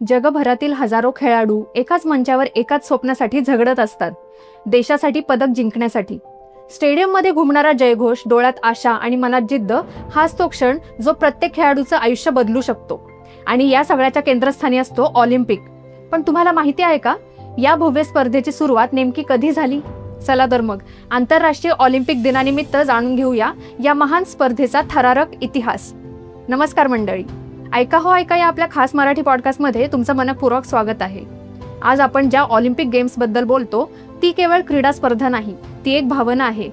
जगभरातील हजारो खेळाडू एकाच मंचावर एकाच स्वप्नासाठी झगडत असतात, देशासाठी पदक जिंकण्यासाठी। स्टेडियममध्ये घुमणारा जयघोष, डोळ्यात आशा आणि मनात जिद्द, हाच तो क्षण जो प्रत्येक खेळाडूचं आयुष्य बदलू शकतो। आणि या सगळ्याच्या केंद्रस्थानी असतो ऑलिम्पिक। पण तुम्हाला माहिती आहे का, या भव्य स्पर्धेची सुरुवात नेमकी कधी झाली? चला तर मग आंतरराष्ट्रीय ऑलिम्पिक दिनानिमित्त जाणून घेऊया या महान स्पर्धेचा थरारक इतिहास। नमस्कार मंडळी, ऐका हो ऐका या आपल्या खास मराठी पॉडकास्टमध्ये तुमचं मनपूर्वक स्वागत आहे। आज आपण ज्या ऑलिम्पिक गेम्स बद्दल बोलतो ती केवळ क्रीडा स्पर्धा नाही, ती एक भावना आहे।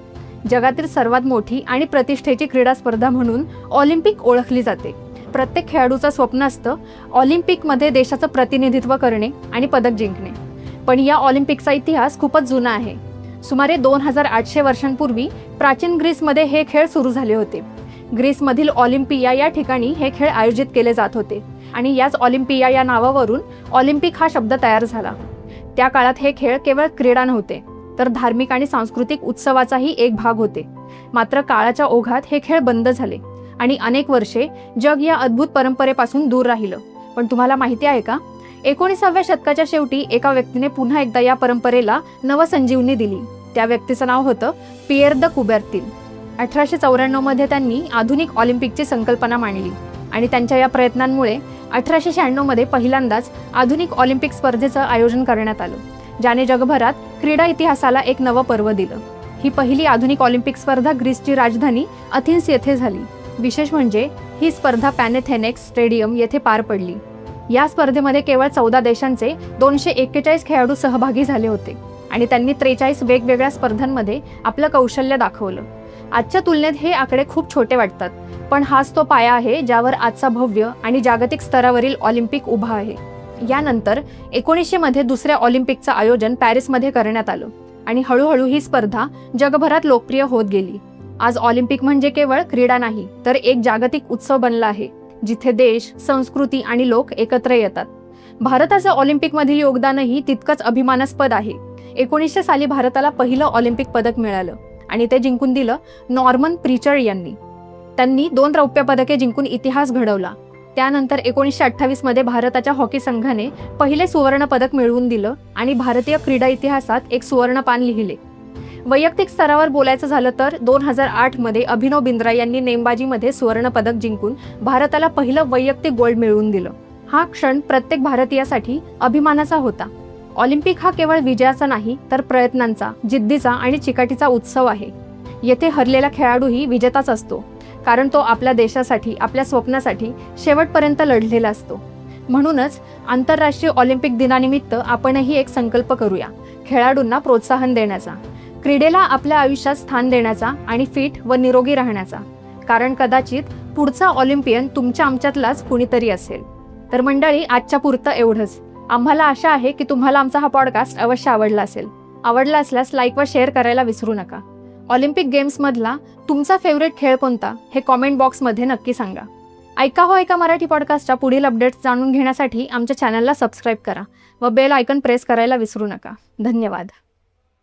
जगातील सर्वात मोठी आणि प्रतिष्ठेची क्रीडा स्पर्धा म्हणून ऑलिम्पिक ओळखली जाते। प्रत्येक खेळाडूचं स्वप्न असतं ऑलिम्पिकमध्ये देशाचं प्रतिनिधित्व करणे आणि पदक जिंकणे। पण या ऑलिम्पिकचा इतिहास खूपच जुना आहे। सुमारे 2800 वर्षांपूर्वी प्राचीन ग्रीसमध्ये हे खेळ सुरू झाले होते। ग्रीसमधील ऑलिम्पिया या ठिकाणी हे खेळ आयोजित केले जात होते आणि याच ऑलिम्पिया या नावावरून ऑलिम्पिक हा शब्द तयार झाला। त्या काळात हे खेळ केवळ क्रीडा नव्हते, तर धार्मिक आणि सांस्कृतिक उत्सवाचाही एक भाग होते। मात्र काळाच्या ओघात हे खेळ बंद झाले आणि अनेक वर्षे जग या अद्भुत परंपरेपासून दूर राहिलं। पण तुम्हाला माहिती आहे का, 19व्या शतकाच्या शेवटी एका व्यक्तीने पुन्हा एकदा या परंपरेला नवसंजीवनी दिली। त्या व्यक्तीचं नाव होतं पिएर द कुबेर्तीन। 1894 मध्ये त्यांनी आधुनिक ऑलिम्पिकची संकल्पना मांडली आणि त्यांच्या या प्रयत्नांमुळे 1896 मध्ये पहिल्यांदाच आधुनिक ऑलिम्पिक स्पर्धेचं आयोजन करण्यात आलं, ज्याने जगभरात क्रीडा इतिहासाला एक नवं पर्व दिलं। ही पहिली आधुनिक ऑलिम्पिक स्पर्धा ग्रीसची राजधानी अथेन्स येथे झाली। विशेष म्हणजे ही स्पर्धा पॅनेथेनेक्स स्टेडियम येथे पार पडली। या स्पर्धेमध्ये केवळ 14 देशांचे 241 खेळाडू सहभागी झाले होते आणि त्यांनी 43 वेगवेगळ्या स्पर्धांमध्ये आपलं कौशल्य दाखवलं। आजच्या तुलनेत हे आकडे खूप छोटे वाटतात, पण हाच तो पाया आहे ज्यावर आजचा भव्य आणि जागतिक स्तरावरील ऑलिम्पिक उभा आहे। यानंतर 1900 मध्ये दुसऱ्या ऑलिम्पिकचं आयोजन पॅरिसमध्ये करण्यात आलं आणि हळूहळू ही स्पर्धा जगभरात लोकप्रिय होत गेली। आज ऑलिम्पिक म्हणजे केवळ क्रीडा नाही, तर एक जागतिक उत्सव बनला आहे, जिथे देश, संस्कृती आणि लोक एकत्र येतात। भारताचं ऑलिम्पिकमधील योगदानही तितकंच अभिमानास्पद आहे। 1900 साली भारताला पहिलं ऑलिम्पिक पदक मिळालं आणि ते जिंकून दिलं नॉर्मन प्रीचर यांनी। त्यांनी 2 रौप्य पदके जिंकून इतिहास घडवला। त्यानंतर 1928 मध्ये भारताच्या हॉकी संघाने पहिले सुवर्ण पदक मिळवून दिलं आणि भारतीय क्रीडा इतिहासात एक सुवर्ण पान लिहिले। वैयक्तिक स्तरावर बोलायचं झालं तर 2008 मध्ये अभिनव बिंद्रा यांनी नेमबाजीमध्ये सुवर्ण पदक जिंकून भारताला पहिलं वैयक्तिक गोल्ड मिळवून दिलं। हा क्षण प्रत्येक भारतीयासाठी अभिमानाचा होता। ऑलिम्पिक हा केवळ विजयाचा नाही, तर प्रयत्नांचा, जिद्दीचा आणि चिकाटीचा उत्सव आहे। येथे हरलेला खेळाडूही विजेताच असतो, कारण तो आपल्या देशासाठी, आपल्या स्वप्नासाठी शेवटपर्यंत लढलेला असतो। म्हणूनच आंतरराष्ट्रीय ऑलिम्पिक दिनानिमित्त आपणही एक संकल्प करूया, खेळाडूंना प्रोत्साहन देण्याचा, क्रीडेला आपल्या आयुष्यात स्थान देण्याचा आणि फिट व निरोगी राहण्याचा। कारण कदाचित पुढचा ऑलिम्पियन तुमच्या आमच्यातलाच कुणीतरी असेल। तर मंडळी, आजच्या पुरतं एवढंच। आम्हाला आशा आहे की तुम्हाला आमचा हा पॉडकास्ट अवश्य आवडला असेल। आवडला असल्यास लाईक व शेअर करायला विसरू नका। ऑलिम्पिक गेम्समधला तुमचा फेवरेट खेळ कोणता हे कॉमेंट बॉक्समध्ये नक्की सांगा। ऐका हो ऐका मराठी पॉडकास्टच्या पुढील अपडेट्स जाणून घेण्यासाठी आमच्या चॅनलला सबस्क्राईब करा व बेल आयकॉन प्रेस करायला विसरू नका। धन्यवाद।